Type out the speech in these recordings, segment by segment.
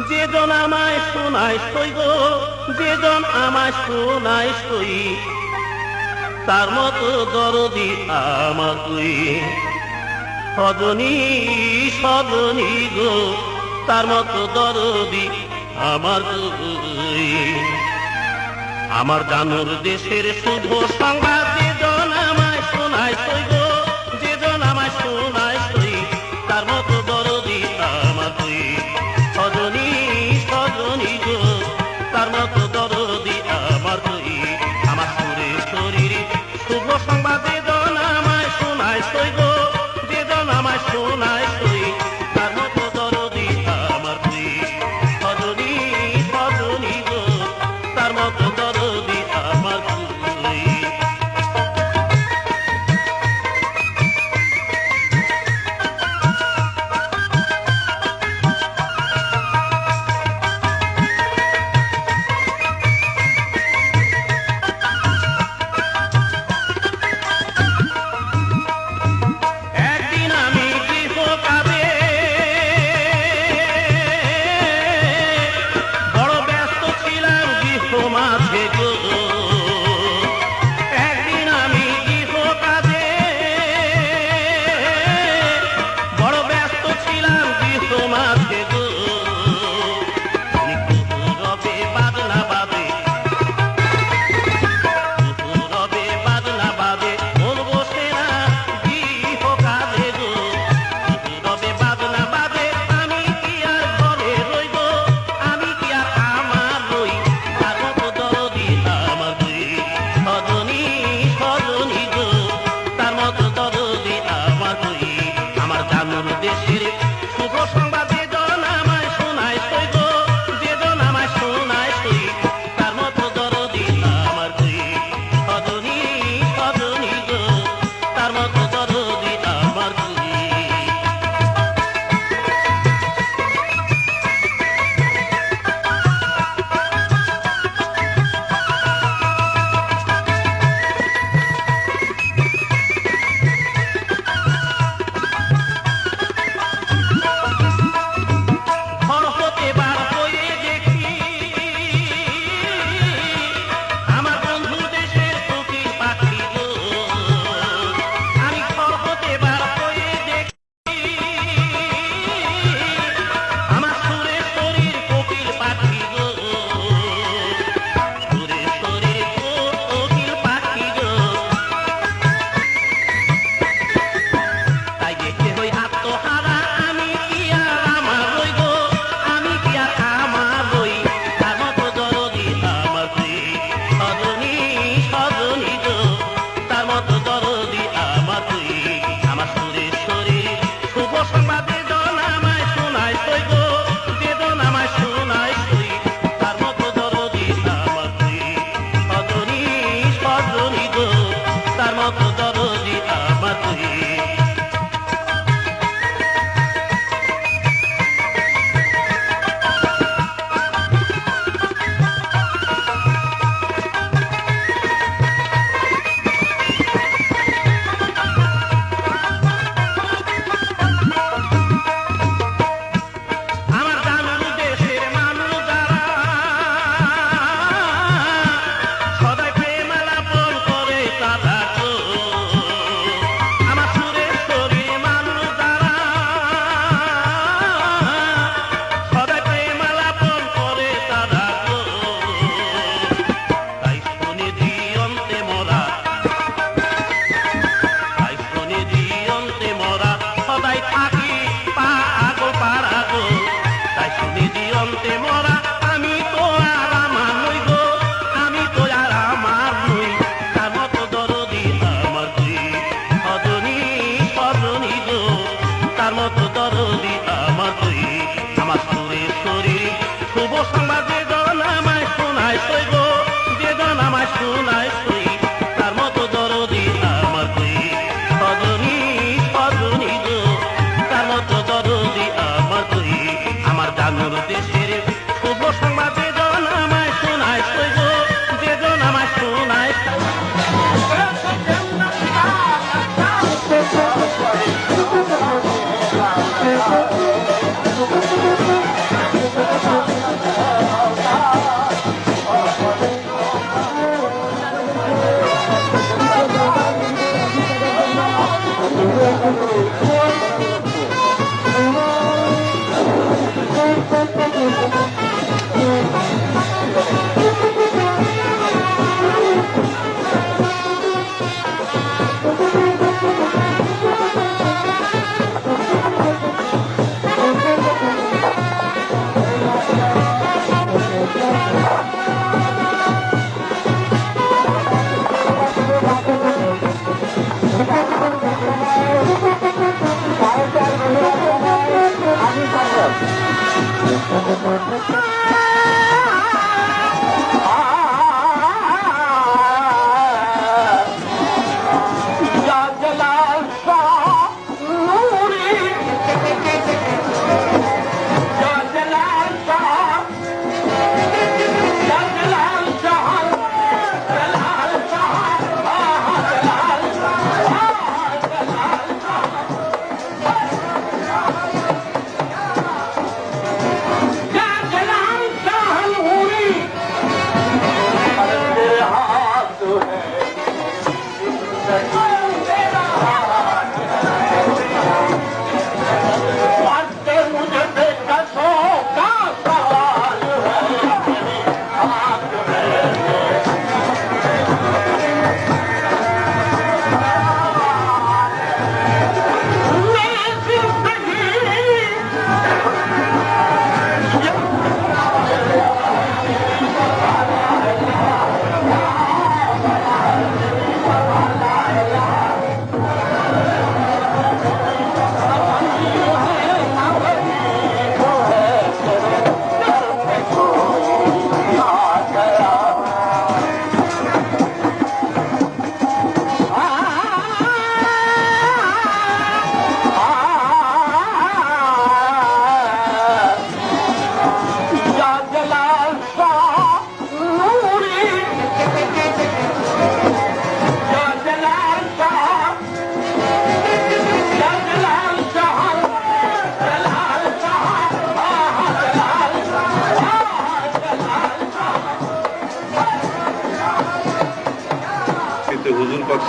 যেজন আমায় শোনায় সই গো, যেজন আমায় শোনায় সই, তার মতো দরদি আমার তুই। সজনী সজনী গো, তার মতো দরদি আমার তুই। আমার জানুর দেশের শুভ সংবাদ যেজন আমায় শোনায় সই গো, যেজন আমায় শোনায় সই, তার মতো দরদি আমার তুই। সজনী সজনী গো, তার মতো দরদি আমার তুই। আমার সুরে শরীর শুভ সংবাদ যেজন আমায় শোনায় সই গো, যেজন আমায় শোনায় সই, তার মতো দরদি আমার তুই। সজনী সজনী গো, তার মতো দরদি আমার তুই। একদিন আমি গৃহকাজে বড় ব্যস্ত ছিলাম গৃহ মাঝে গো। একদিন আমি গৃহকাজে বড় ব্যস্ত ছিলাম গৃহ মাঝে গো। রবে বাজনা বাজে, রবে বাজনা বাজে, মন বসে না গৃহ কাজে গো। রবে বাজনা বাজে, আমি কি আর ঘরে রই গো, আমি কি আর আমার রই, তার মতো দরদি আমার তুই। সজনী সজনী গো, তার মতো দরদি আমার তুই। আমার জানুর দেশের শুভ সংবাদ যেজন আমায় শোনায় সই গো, যেজন আমায় শোনায় সই, তার মতো দরদি আমার তুই। সজনী সজনী গো, তার মতো দরদি আমার তুই। ঘর হতে বার হয়ে দেখি আমার বন্ধু দেশের কোকিল পাখি গো। আমি ঘর হতে বার হয়ে দেখি আমার সুরের শরীর কোকিল পাখি গো। সুরের শরীর কোকিল পাখি গো। তাই দেখতে হই আত্মহারা, আমি কি আর আমার রই গো, আমি কি আর আমার রই, তার মতো দরদি আমার তুই। সজনী সজনী গো, তার মতো দরদি আমার তুই। আমার সুরের শরীর শুভ সংবাদ যেজন আমায় শোনায় সই গো, যেজন আমায় শোনায় সই, তার মতো দরদি আমার তুই। সজনী সজনী গো, তার মতো দরদি আমার তুই। আমার জানুর দেশের মানুষ যারা সদাই প্রেম আলাপন করে তারা গো। আমার সুরের শরীর মানুষ যারা সদাই প্রেম আলাপন করে তারা গো। তাই শুনে দিয়ন্তে মরা, তাই শুনে দিয়ন্তে মরা, সদাই থাকি পাগল পারা গো। তাই শুনে দিয়ন্তে মরা, আমি তো আর আমার নই গো, আমি তো আর আমার নই, তার মতো দরদি আমার তুই। সজনী সজনী গো, তার মতো দরদি আমার তুই। আমার সুরের শরীর শুভ সংবাদ যেজন আমায় শোনায় সই গো, যেজন আমায় শোনায় সই, তার মতো দরদি আমার তুই। সজনী সজনী গো, তার মতো দরদি আমার তুই। আমার জানুর দেশের শুভ সংবাদ যেজন আমায় শোনায় সই গো, যেজন আমায় শোনায় সই।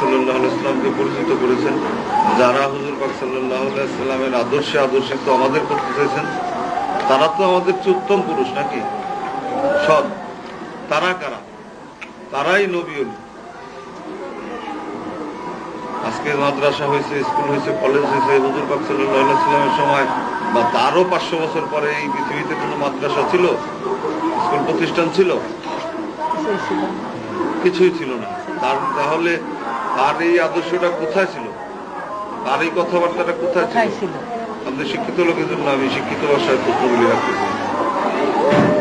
সাল্লাল্লাহু আলাইহি সাল্লামকে পরিচিত করেছেন, যারা হুজুর পাক সাল্লাল্লাহু আলাইহি সাল্লামের আদর্শে আদর্শিত আমাদের করতে চাইছেন, তারা তো আমাদের চেয়ে উত্তম পুরুষ নাকি? সৎ। তারা কারা? তারাই নবী ওলি। আজকে মাদ্রাসা হয়েছে, স্কুল হয়েছে, কলেজ হয়েছে হুজুর পাক সাল্লাল্লাহু আলাইহি সাল্লামের সময় বা তারও 500 বছর পরে এই পৃথিবীতে কোনো মাদ্রাসা ছিল, স্কুল প্রতিষ্ঠান ছিল? কিছুই ছিল না। তাহলে তার এই আদর্শটা কোথায় ছিল? তার এই কথাবার্তাটা কোথায় ছিল? আমাদের শিক্ষিত লোকের জন্য আমি শিক্ষিত ভাষায় তথ্যগুলি রাখতেছি।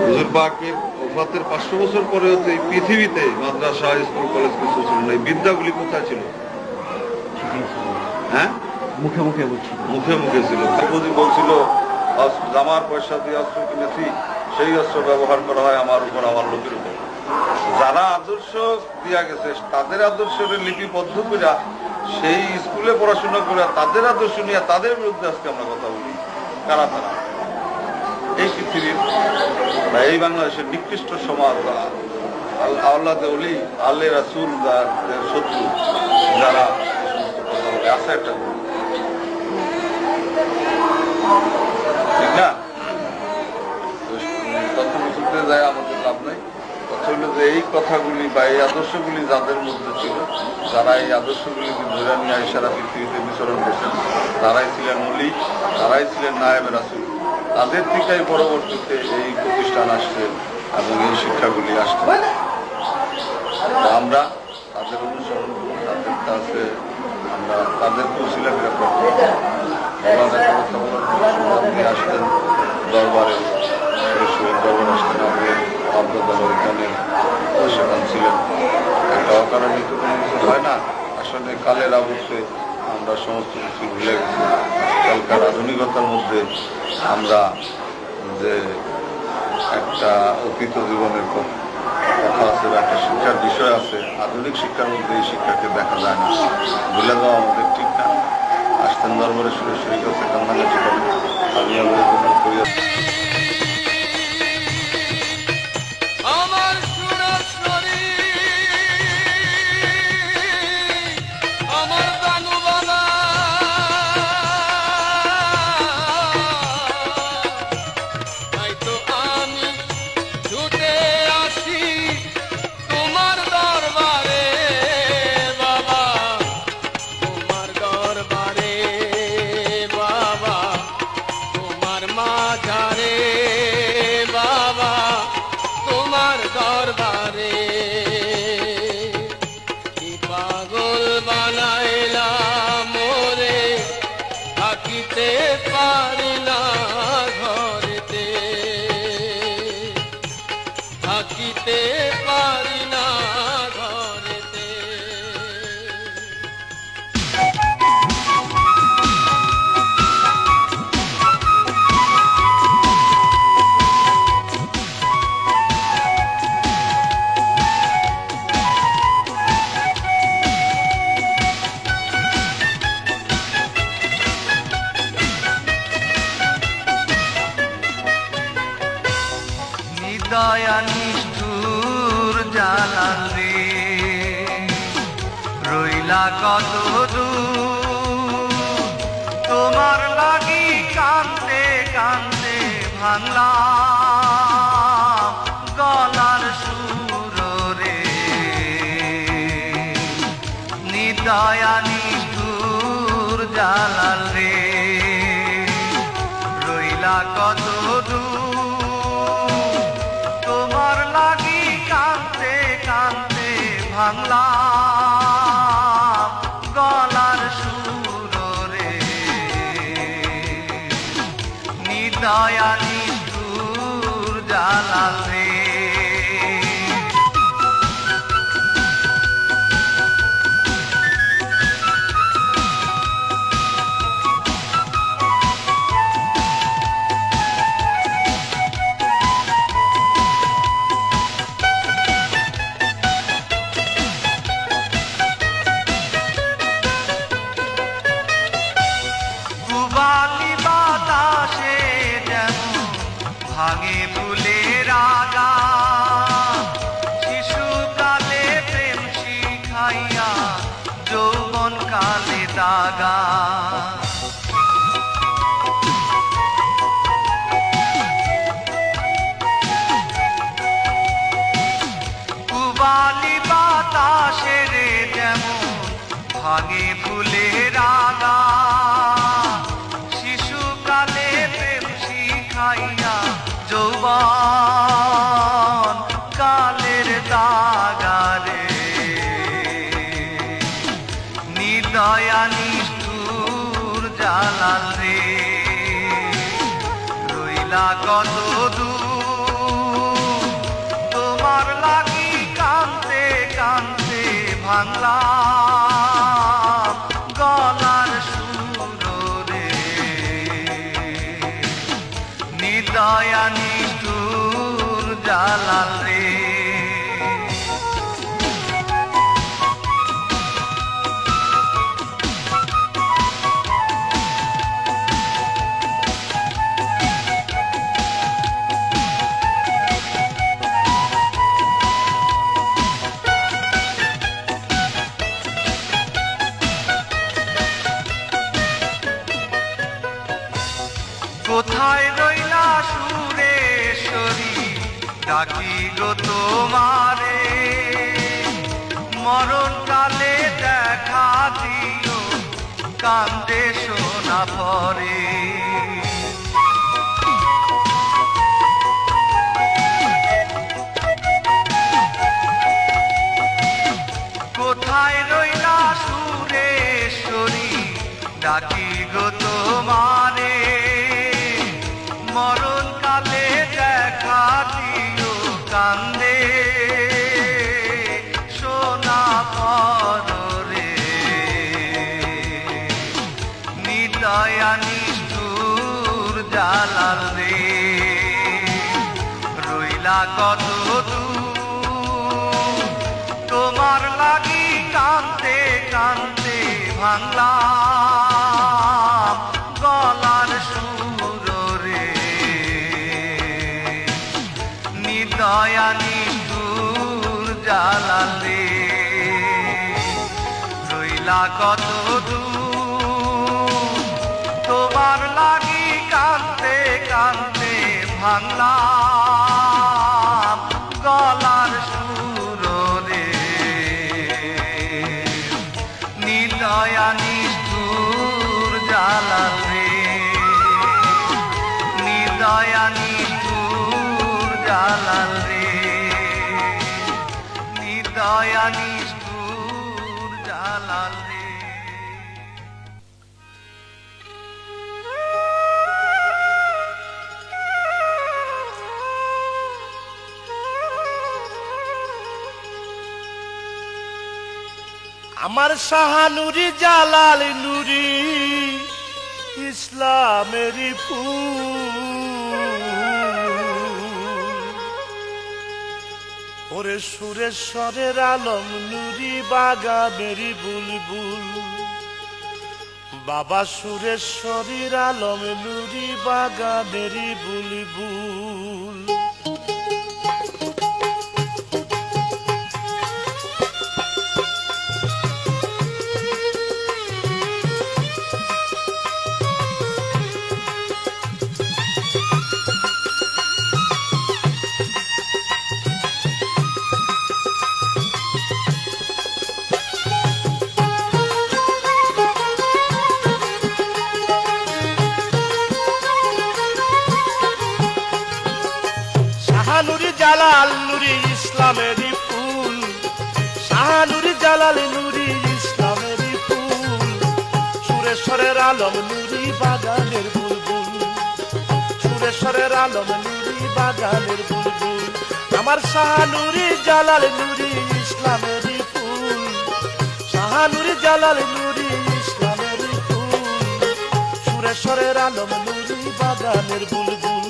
হুজুর পাকের ওফাতের 500 বছর পরেও তো এই পৃথিবীতে মাদ্রাসা, স্কুল, কলেজ কিছু ছিল না। এই বিদ্যাগুলি কোথায় ছিল? হ্যাঁ, মুখে মুখে বলছিল, মুখে মুখে ছিল। বলছিল জামার পয়সা দিয়ে অস্ত্র কিনেছি, সেই অস্ত্র ব্যবহার করা হয় আমার উপর, আমার লোকের উপর। যারা আদর্শ দিয়া গেছে তাদের আদর্শের লিপিবদ্ধ করে সেই স্কুলে পড়াশোনা করে তাদের আদর্শ নিয়ে তাদের বিরুদ্ধে আজকে আমরা কথা বলি। কারা তারা? এই পৃথিবীর বা এই বাংলাদেশের নিকৃষ্ট সমাজ, আল্লাহ ওলি, আল্লাহ রাসূল শত্রু যারা আছে একটা, ঠিক না? তথ্য বুঝতে যায় আমাদের লাভ নাই। কথা হইল যে এই কথাগুলি বা এই আদর্শগুলি যাদের মধ্যে ছিল, যারা এই আদর্শগুলিকে ধরে নিয়ে সারা পৃথিবীতে বিচরণ করছেন, তারাই ছিলেন ওলি, তারাই ছিলেন নায়েবে রাসূল। তাদের থেকেই পরবর্তীতে এই প্রতিষ্ঠান আসছে এবং এই শিক্ষাগুলি আসছে। আমরা তাদের অনুসরণ করি, তাদের কাছে আমরা তাদেরকেও শিলাফিরা করতে নিয়ে আসতেন দরবারে, দরবার আসতেন। আমাদের আব্দুল ওইখানের সেখান ছিলেন। একটা অকারণে তো কোনো কিছু হয় না। আসলে কালের আবর্তে আমরা সমস্ত কিছু ভুলে গেছি। আজকালকার আধুনিকতার মধ্যে আমরা যে একটা অতীত জীবনের কথা আছে বা একটা শিক্ষার বিষয় আছে, আধুনিক শিক্ষার মধ্যে এই শিক্ষাকে দেখা যায় না। ভুলে যাওয়া আমাদের ঠিক না। আসতেন দরবারে শুনে শরীর কাছে কান্নাকাটি করেন, আমি আমাদের করিয়া দয়া নিষ্ঠুর জালাল রে, রইলা কত দূর তোমার লাগি কান্দে কান্দে ভাঙলাম গলার সুর রে। নিদয়া নিষ্ঠুর জালাল রে, রইলা কত দূর ভাঙলাম গলার সুর রে। নিদয়া নিষ্ঠুর জালাল রে। ভাঙে ফুলের আগা রইলা কত দূর তোমার লাগি কাঁদতে কাঁদতে ভাঙলাম গলার সুরে নিদয়া নিষ্ঠুর জালাল রে কোথায় রইলা সুরেশ্বরী ডাকি গো তোমারে মরণ কালে দেখা দিও কান্দে সোনা পরে কোথায় রইলা সুরেশ্বরী ডাকি গো তোমারে মরণ কালে দেখা দিও কান্দে সোনা পরে নিদয়া নিষ্ঠুর জালাল রে রইলা কত দূর তোমার লাগি কাঁদতে কাঁদতে ভাঙলাম গলার সুর রে নিদয়া নিষ্ঠুর জালাল রে রইলা কত দূর তোমার লাগি কাঁদতে কাঁদতে ভাঙলাম গলার সুর রে নিদয়া নিষ্ঠুর জালাল রে নিদয়া নিষ্ঠুর জালাল রে নিদয়া নিষ্ঠুর জালাল রে আমার শাহানুরি জালাল নুরি ইসলামেরই ফুল ওরে সুরেশ্বরের আলম নুরি বাগানেরই বুলবুল বাবা সুরেশ্বরীর আলম নুরি বাগানেরই বুলবুল শাহানুরি জালাল নুরি ইসলামেরই ফুল শাহানুরি জালাল নুরি ইসলামেরই ফুল সুরেশ্বরের আলম নুরি বাগানের বুলবুল সুরেশ্বরের আলম নুরি বাগানের বুলবুল আমার শাহানুরি জালাল নুরি ইসলামেরই ফুল শাহানুরি জালাল নুরি ইসলামেরই ফুল সুরেশ্বরের আলম নুরি বাগানের বুলবুল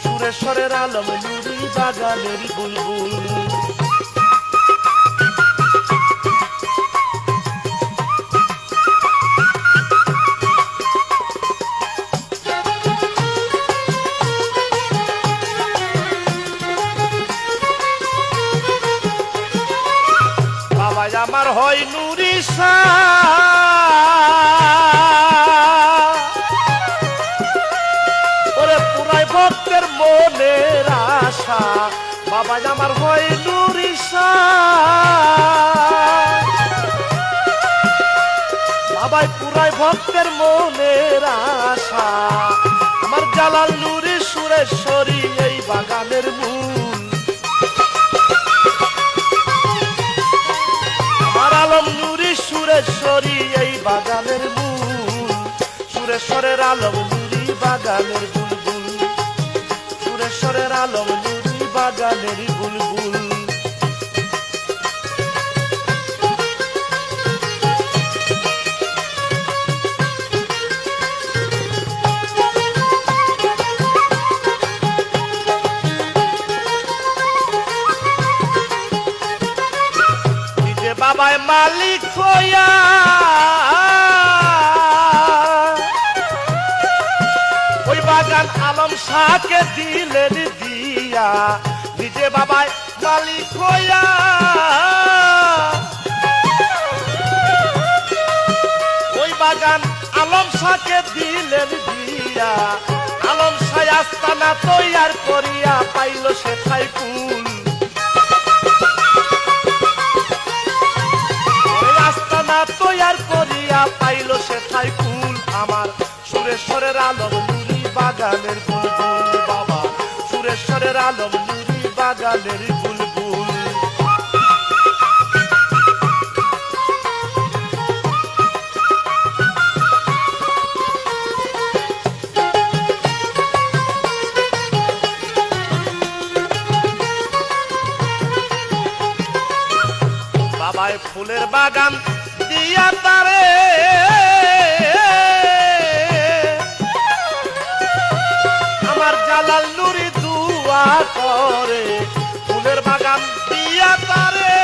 সুরেশ্বরের আলম নুরি বাগানের বুলবুল বাবা আমার হয় নুরি ওরে পুরাই ভক্তের মনের আশা বাবা আমার হয় নুরি বাবাই পুরাই ভক্তের মনের আশা আমার জালাল নুরি সুরেশ্বরী এই বাগানের মূল আমার আলম নুরি সুরেশ্বরী এই বাগানের মূল সুরেশ্বরের আলম নুরি বাগানের বুলবুল বাগানের বুলবুল। নিজে বাবায় মালিক হইয়া ওই বাগান আলম শাহকে দিলেন দিয়া, নিজে বাবায় মালিক হইয়া ওই বাগান আলম শাহকে দিলেন দিয়া, আলম শাহ আস্তানা তৈয়ার করিয়া পাইল সে ঠাই ফুল। আস্তানা তৈয়ার করিয়া পাইল সে ঠাই ফুল। আমার সুরেশ্বরের আলম নুরি বাগানের বুলবুল, বাবা সুরেশ্বরের আলম নুরি বাগানের বুলবুল। বাবায় ফুলের বাগান দিয়া তারে আমার জালাল নুরি দুয়া করে, ফুলের বাগান দিয়া তারে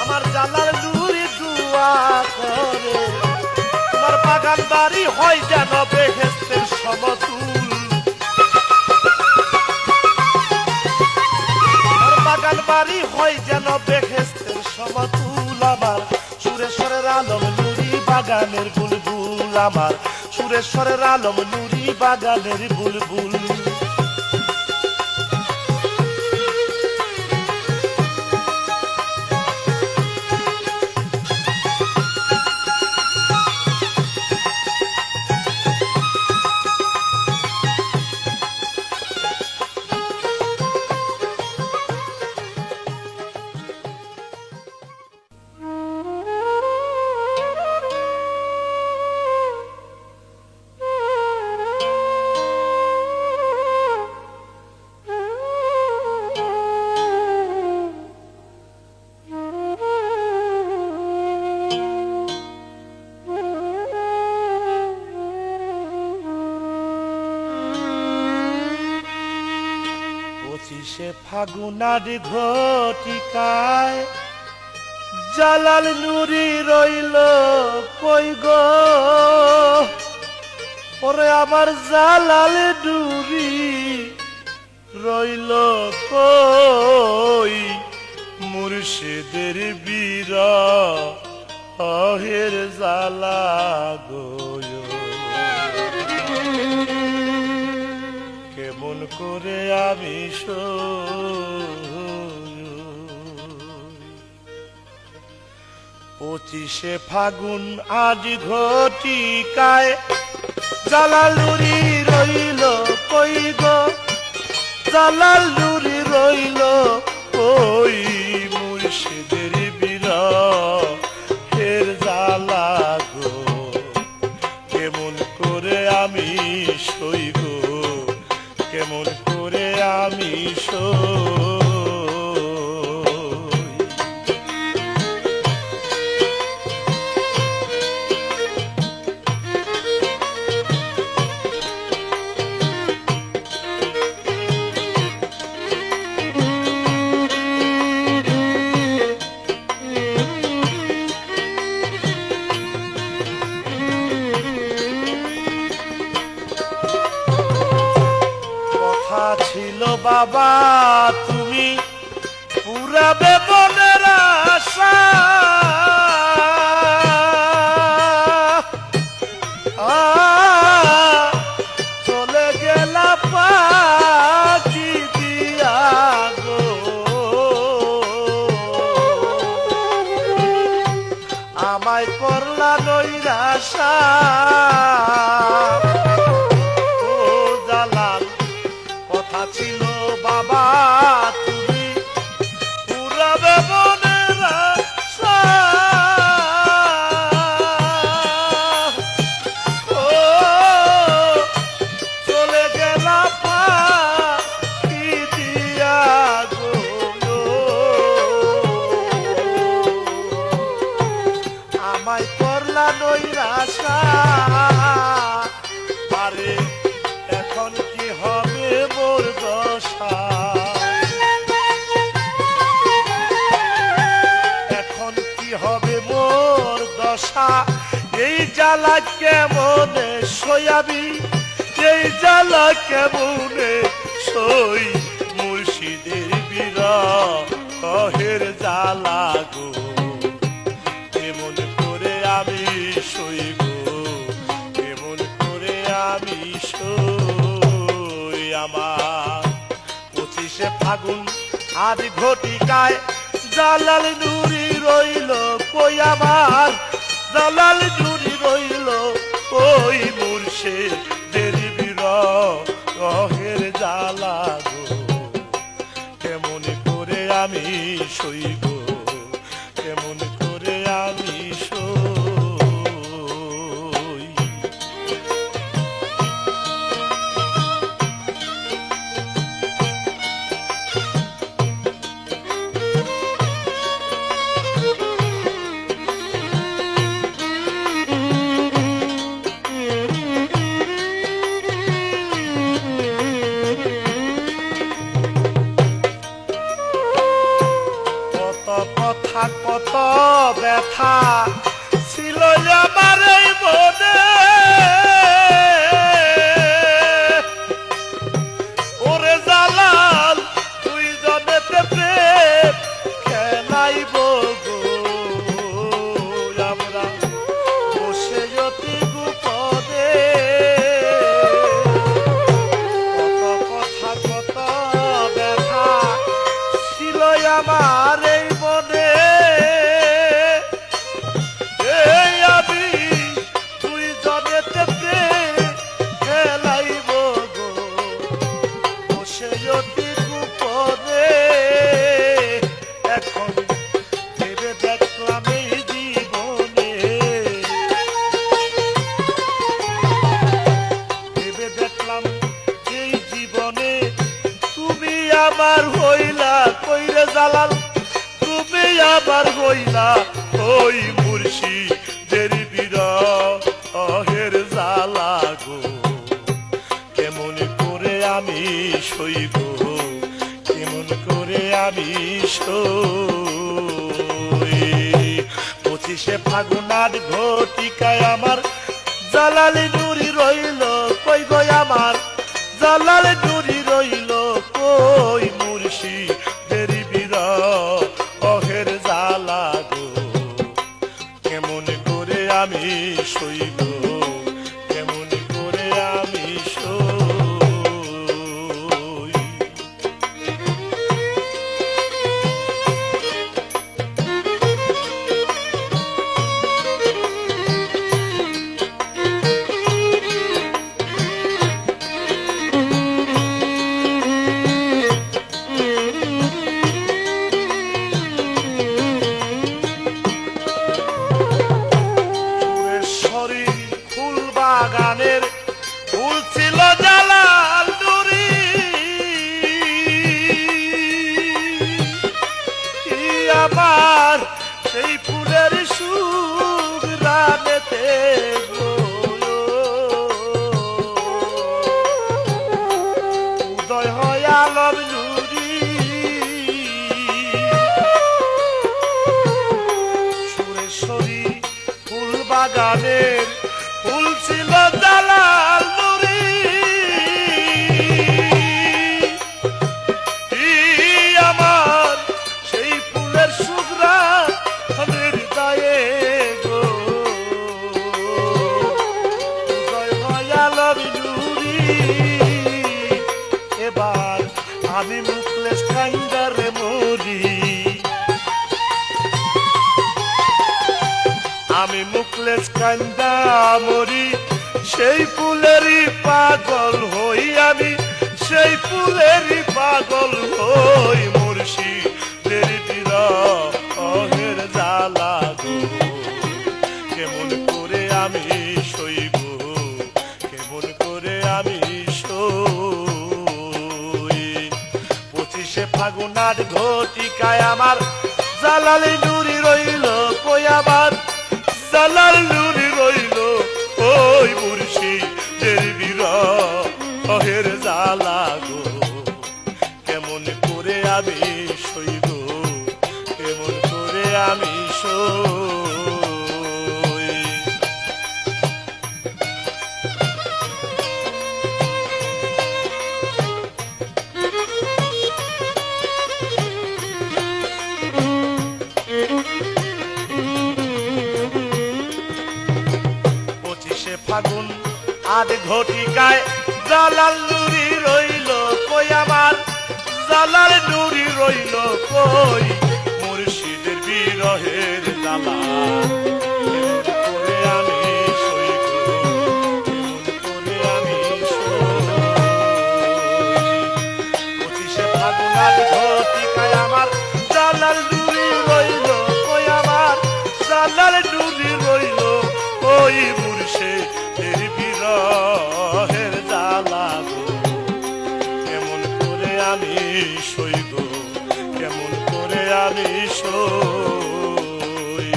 আমার জালাল নুরি দুয়া করে। তোমার বাগান বাড়ি হয় যেন বেহেশতের সমতুল, বাগান বাড়ি হয় যেন বেহেশতের সমতুল। আমার সুরেশ্বরের আলম নুরি বাগানের বুলবুল, আমার সুরেশ্বরের আলম নুরি বাগানের বুলবুল। পঁচিশে ফাগুনার ঘটিকায় জালাল নুরি রইল কই গো, ওরে আমার জালাল নুরি রইল কই, মুর্শিদের বিরহের জালা গো। কেমন করে আমি পঁচিশে ফাগুন আজ ঘটিকায় জালাল নুরি রইল কই গো, জালাল নুরি রইল কই, মুর্শিদের বিরহের জালা গো। কেমন করে আমি সইব, কেমন করে আমি সই। ছিল বাবা তুমি পুরাবে মনের আশা, চলে গেলা পাখি দিয়া গো, আমায় করলা নৈরাশা। ছিল বাবা তুমি পুরাবে মনের আশা, নৈরাশা। আরে এখন কি হবে মোর দশা, এখন কি হবে মোর দশা, এই জ্বালা কেমনে সয়াবি, এই জ্বালা কেমনে সই, মুর্শিদের বিরহের জ্বালা গো, কেমন করে আমি সই গো, কেমন করে আমি সই। আমার 25শে ফাগুন আজ ঘটিকায় জালাল নুরি রইল কই, আমার জালাল নুরি রইল কই, মুর্শিদের বিরহের জ্বালা গো, কেমন করে আমি সই গো, কেমন করে আমি সই। কত কথা কত ব্যথা ছিল আমার এই মনে, ওরে জালাল তুই জনেতে প্রেম খেলাইব গো, আমরা বসে অতি গোপনে। কত কথা কত ব্যথা ছিল আমার এই মনে, এই আমি তুই জনেতে খেলাইব গো, বসে অতি গোপনে। এখন ভেবে দেখলাম এই জীবনে, ভেবে দেখলাম এই জীবনে তুমি আমার হইলা কইরে জালাল, তুমি আমার হইলা ওই মুর্শিদের বিরহের জ্বালা গো, কেমন করে আমি সই গো, কেমন করে আমি সই। 25শে ফাগুন আজ ঘটিকায় আমার জালাল নুরি রইল কই গো, আমার জালাল নুরি রইল কই, মুর্শিদের বিরহের জ্বালা গো, কেমন করে আমি সই গো, কেমন করে আমি সই। সুরেশ্বরী ফুল বাগানের ফুল ছিল জালাল নুরি, আমার সেই ফুলের সুঘ্রাণেতে গো, উদয় হয় আলম নুরি। সুরেশ্বরী ফুল বাগানের ফুল ছিল জালাল নুরি, আমার সেই ফুলের সুঘ্রাণের দায়ে গো, উদয় হয় আলম নুরি। এবার আমি মুখলেস কাঙ্গারে মরি, আমি মুখলেস কান্দা মরি, সেই ফুলেরই পাগল হই আমি, সেই ফুলেরই পাগল হই, মুর্শিদের বিরহের জ্বালা গো, কেমন করে আমি সই গো, কেমন করে আমি সই। 25শে ফাগুন আজ ঘটিকায় আমার জালাল নুরি রইল কই, আমার জালাল নুরি রইল ফাগুন আজ ঘটিকায় জালাল নুরি রইল কই আমার জালাল নুরি রইল কই মুর্শিদের বিরহের জ্বালা কেমন করে আমি সইব কেমন করে আমি সই 25শে ফাগুন আজ ঘটিকায় আমার জালাল নুরি রইল কই আমার জালাল নুরি রইল ওই মুর্শিদের বিরহের জ্বালা গো কেমন করে আমি সইব কেমন করে আমি সই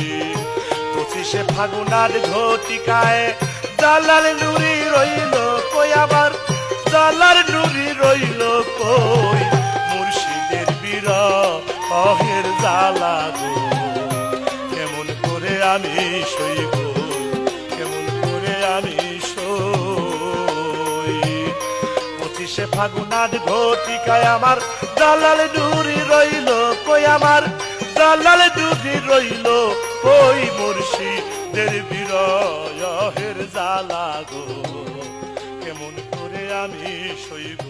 25শে ফাগুন আজ ঘটিকায় জালাল নুরি রইল কই আবার জালাল নুরি রইল কই মুর্শিদের বিরহের জ্বালা গো কেমন করে আমি সইব কেমন করে আমি সই 25শে ফাগুন আজ ঘটিকায় আমার জালাল নুরি রইল কই আমার জালাল নুরি রইল কই মুর্শিদের বিরহের জ্বালা গো কেমন করে আমি সইব